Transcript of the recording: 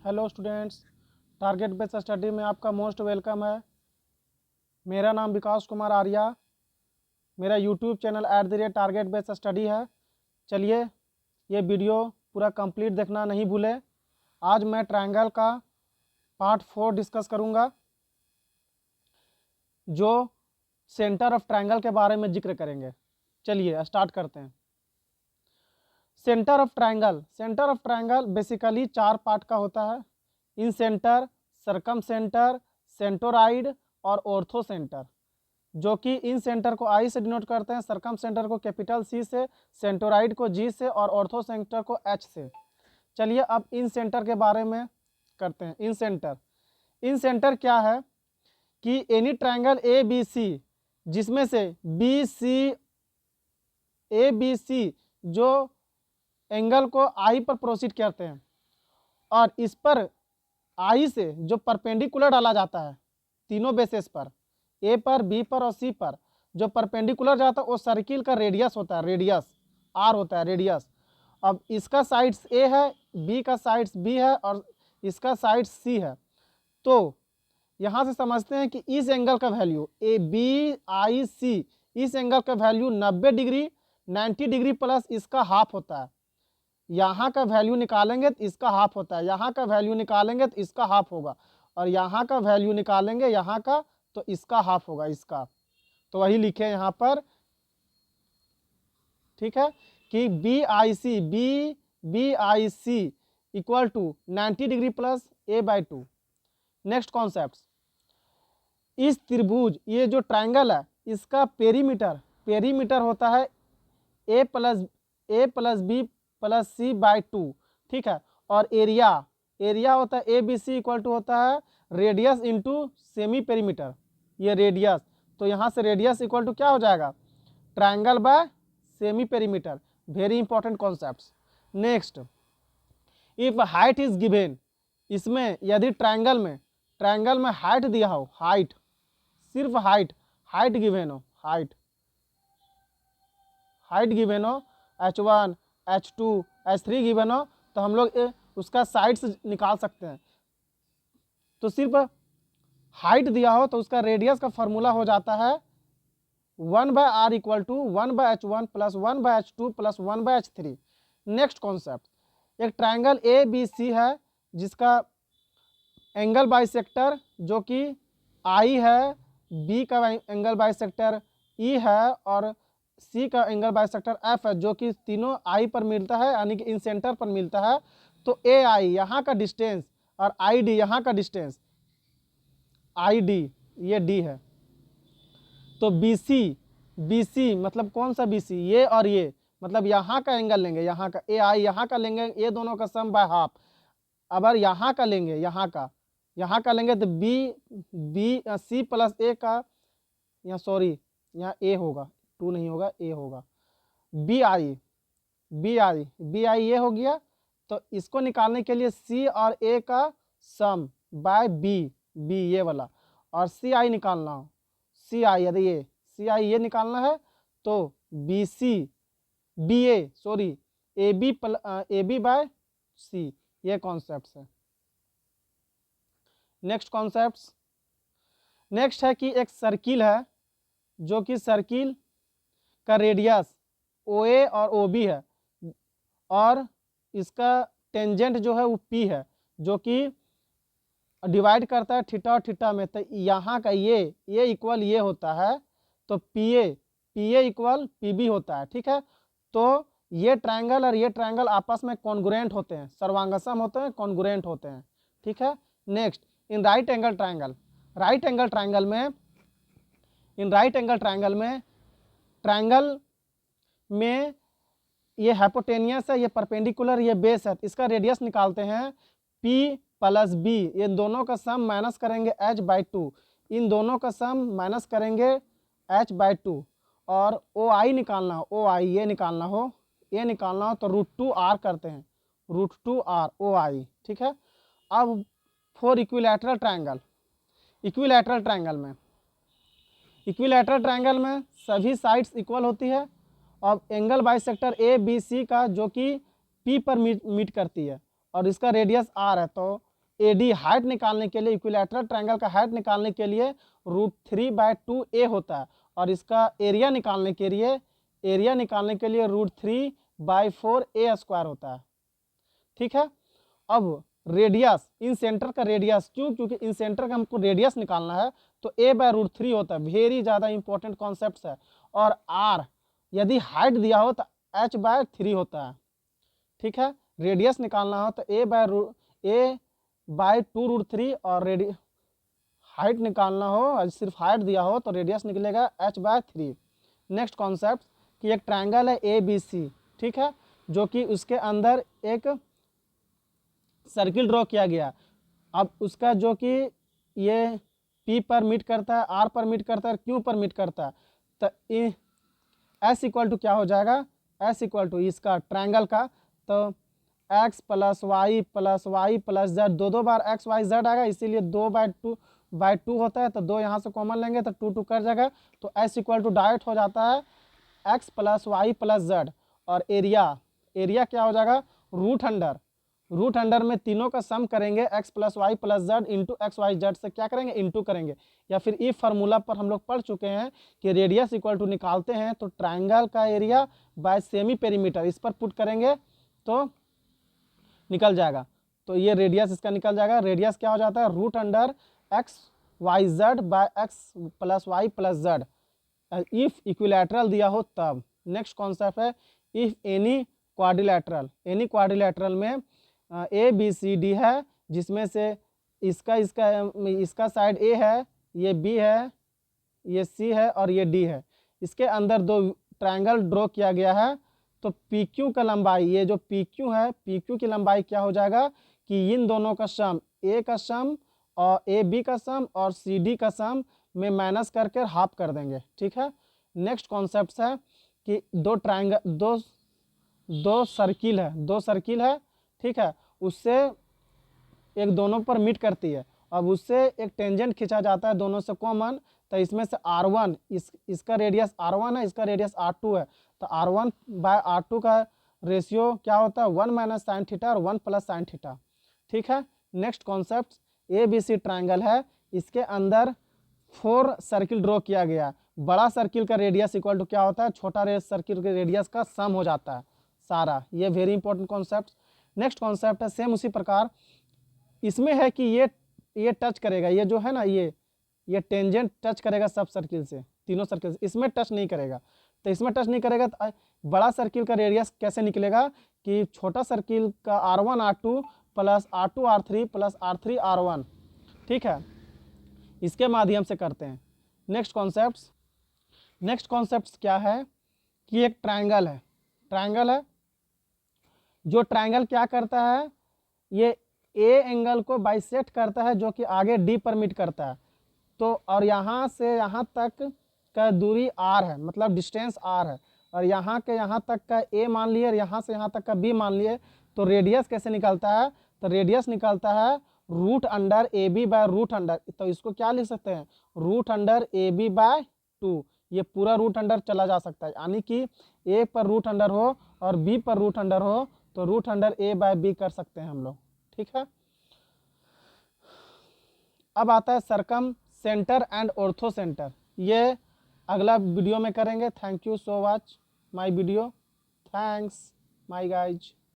Hello students, target based study में आपका most welcome है। मेरा नाम विकास कुमार आर्या। मेरा YouTube channel @target based study है। चलिए ये वीडियो पूरा कंप्लीट देखना नहीं भूलें। आज मैं ट्रायंगल का पार्ट 4 डिस्कस करूंगा, जो सेंटर ऑफ ट्रायंगल के बारे में जिक्र करेंगे। चलिए स्टार्ट करते हैं। Centre of triangle basically 4 part का होता है। इन सेंटर, सरकम सेंटर, सेंटरोइड और ऑर्थो सेंटर, जो कि इन सेंटर को आई से डिनोट करते हैं, सरकम सेंटर को कैपिटल सी से, सेंटरोइड को जी से और ऑर्थो सेंटर को एच से। चलिए अब इन सेंटर के बारे में करते हैं। इन सेंटर क्या है कि any triangle A B C, जिसमें से ए बी सी जो एंगल को आई पर प्रोसीड करते हैं और इस पर आई से जो परपेंडिकुलर डाला जाता है तीनों बेसिस पर, ए पर, बी पर और सी पर, जो परपेंडिकुलर जाता है वो सर्किल का रेडियस होता है, रेडियस आर होता है, रेडियस। अब इसका साइड्स ए है, बी का साइड्स बी है और इसका साइड सी है। तो यहाँ से समझते हैं कि इस एंगल का वैल्यू ए बी आई सी, इस एंगल का वैल्यू 90 डिग्री, 90 डिग्री प्लस इसका हाफ होता है। यहाँ का वैल्यू निकालेंगे तो इसका हाफ होता है, यहाँ का वैल्यू निकालेंगे तो इसका हाफ होगा, और यहाँ का वैल्यू निकालेंगे यहाँ का तो इसका हाफ होगा, इसका। तो वही लिखे यहाँ पर, ठीक है, कि B I C equal to 90 degree plus a/2। Next concept, इस त्रिभुज, ये जो ट्रायंगल है इसका पेरीमीटर होता है a plus B plus c/2, ठीक है। और एरिया होता है A B C equal to होता है रेडियस इंटू सेमी पेरीमीटर, ये रेडियस। तो यहाँ से रेडियस इक्वल टू क्या हो जाएगा, triangle by semi perimeter. Very important concepts. Next, if height is given, इसमें यदि ट्रायंगल में हाइट दिया हो, हाइट, सिर्फ हाइट गिवन हो, हाइट गिवन हो, h1 h2 h3 गिवन हो, तो हम लोग उसका साइड्स निकाल सकते हैं। तो सिर्फ हाइट दिया हो तो उसका रेडियस का फॉर्मूला हो जाता है 1/r equal to 1/h1 plus 1/h2 plus 1/h3। Next concept, एक ट्रायंगल ए बी सी है जिसका एंगल बाइसेक्टर जो कि आई है, बी का एंगल बाइसेक्टर ई है और सी का एंगल बाइसेक्टर एफ है, जो कि तीनों आई पर मिलता है, यानी कि इन सेंटर पर मिलता है। तो ए आई यहाँ का डिस्टेंस और आई डी यहाँ का डिस्टेंस, आई डी ये डी है। तो बी सी मतलब कौन सा बी सी, ये और ये, मतलब यहाँ का एंगल लेंगे, यहाँ का ए आई यहाँ का लेंगे, ये दोनों का सम बाय हाफ। अगर यहाँ का लेंगे, यहाँ का लेंगे तो बी सी प्लस ए का, यहाँ सॉरी यहाँ ए होगा, 2 नहीं होगा, ए होगा, बी आई ये हो गया। तो इसको निकालने के लिए सी और ए का सम बाय बी ये वाला, और सी आई निकालना हो, यदि ये सी आई ये निकालना है तो ए बी बाय सी, ये कॉन्सेप्ट है। नेक्स्ट है कि एक सर्किल है, जो कि सर्किल का रेडियस ओ ए और ओ बी है और इसका टेंजेंट जो है वो पी है, जो कि डिवाइड करता है थीटा और थीटा में। तो यहाँ का ये इक्वल ये होता है, तो P A equal P B होता है, ठीक है। तो ये ट्रायंगल और ये ट्रायंगल आपस में कॉन्ग्रुएंट होते हैं, सर्वांगसम होते हैं, कॉन्ग्रुएंट होते हैं, ठीक है। Next, in right angle triangle में ट्रायंगल में ये हाइपोटेनियस है, ये परपेंडिकुलर, ये बेस है, इसका रेडियस निकालते हैं P प्लस बी, ये दोनों का सम माइनस करेंगे h/2, इन दोनों का सम माइनस करेंगे h/2, और ओ आई निकालना हो, ये निकालना हो तो √2r करते हैं, √2r ओ आई, ठीक है। अब फॉर इक्विलैटरल ट्रायंगल में सभी साइड्स इक्वल होती है और angle bisector A B C का, जो कि P पर मीट करती है और इसका रेडियस r है, तो AD हाइट निकालने के लिए, इक्विलैटरल ट्रायंगल का हाइट निकालने के लिए √3/2a होता है, और इसका एरिया निकालने के लिए √3/4a² होता है। ठीक है। अब रेडियस, इन सेंटर का रेडियस, क्योंकि इन सेंटर का हमको रेडियस निकालना है, तो a/√3 होता है। वेरी ज़्यादा इंपॉर्टेंट कॉन्सेप्ट है। और r यदि हाइट दिया हो तो h/3 होता है। ठीक है। रेडियस निकालना हो तो a/2√3, और हाइट निकालना हो, सिर्फ हाइट दिया हो तो रेडियस निकलेगा h/3। नेक्स्ट कॉन्सेप्ट कि एक ट्रायंगल है ABC, ठीक है, जो कि उसके अंदर एक सर्किल ड्रॉ किया गया। अब उसका जो कि ये P पर मीट करता है, R पर मीट करता है, Q पर मीट करता है, तो S इक्वल टू क्या हो जाएगा, S इक्वल टू इसका ट्रायंगल का, तो x + y + y + z, दो बार x y z आएगा, इसीलिए 2/2 होता है। तो 2 यहाँ से कॉमन लेंगे तो 2 कट जाएगा, तो S इक्वल टू डायरेक्ट हो जाता है x + y + z। और एरिया क्या हो जाएगा, रूट अंडर में तीनों का सम करेंगे, x + y + z into x y z से क्या करेंगे, इंटू करेंगे। या फिर इस फार्मूला पर हम लोग पढ़ चुके हैं कि रेडियस इक्वल टू निकालते हैं तो ट्रायंगल का एरिया बाय सेमी पेरीमीटर, इस पर पुट करेंगे तो निकल जाएगा। तो ये रेडियस इसका निकल जाएगा। रेडियस क्या हो जाता है, √x y z by x + y + z, if equilateral दिया हो तब। नेक्स्ट कॉन्सेप्ट है इफ एनी क्वाड्रिलैटरल में ABCD है, जिसमें से इसका साइड A है, ये B है, ये C है और ये D है। इसके अंदर दो ट्रायंगल ड्रॉ किया गया है, तो PQ का लंबाई, ये जो PQ है, PQ की लंबाई क्या हो जाएगा कि इन दोनों का सम, A का सम और AB का सम और CD का सम में माइनस करके हाफ कर देंगे। ठीक है। नेक्स्ट कॉन्सेप्ट है कि दो सर्किल है, ठीक है, उससे एक दोनों पर मीट करती है। अब उससे एक टेंजेंट खींचा जाता है दोनों से कॉमन, तो इसमें से R1, इसका रेडियस R1 है, इसका रेडियस R2 है, तो R1/R2 का रेशियो क्या होता है, 1 - sin थीटा और 1 + sin थीटा। ठीक है। नेक्स्ट कॉन्सेप्ट ABC ट्रायंगल है, इसके अंदर 4 सर्किल ड्रॉ किया गया। बड़ा सर्किल का रेडियस इक्वल टू क्या होता है, छोटा सर्किल के रेडियस का सम हो जाता है सारा। ये very important concept. Next concept है सेम उसी प्रकार, इसमें है कि ये टच करेगा, ये जो है ना, ये टेंजेंट टच करेगा सब सर्किल से, तीनों सर्किल से, इसमें टच नहीं करेगा। तो इसमें टच नहीं करेगा तो बड़ा सर्किल का रेडियस कैसे निकलेगा कि छोटा सर्किल का R1/R2 + R2/R3 + R3/R1, ठीक है, इसके माध्यम से करते हैं। नेक्स्ट कॉन्सेप्ट क्या है कि एक ट्रायंगल है, जो ट्रायंगल क्या करता है, ये ए एंगल को बाइसेक्ट करता है, जो कि आगे D पर मीट करता है। तो और यहाँ से यहाँ तक का दूरी R है, मतलब डिस्टेंस R है, और यहाँ के यहाँ तक का A मान लिए और यहाँ से यहाँ तक का B मान लिए। तो रेडियस कैसे निकलता है, तो रेडियस निकलता है √AB/√, तो इसको क्या लिख सकते हैं, √AB/2। ये पूरा रूट अंडर चला जा सकता है, यानी कि A पर रूट अंडर हो और B पर रूट अंडर हो, तो √A/B कर सकते हैं हम लोग। ठीक है। अब आता है सरकम सेंटर एंड ऑर्थो सेंटर, ये अगला वीडियो में करेंगे। Thank you so much my video, thanks my guys.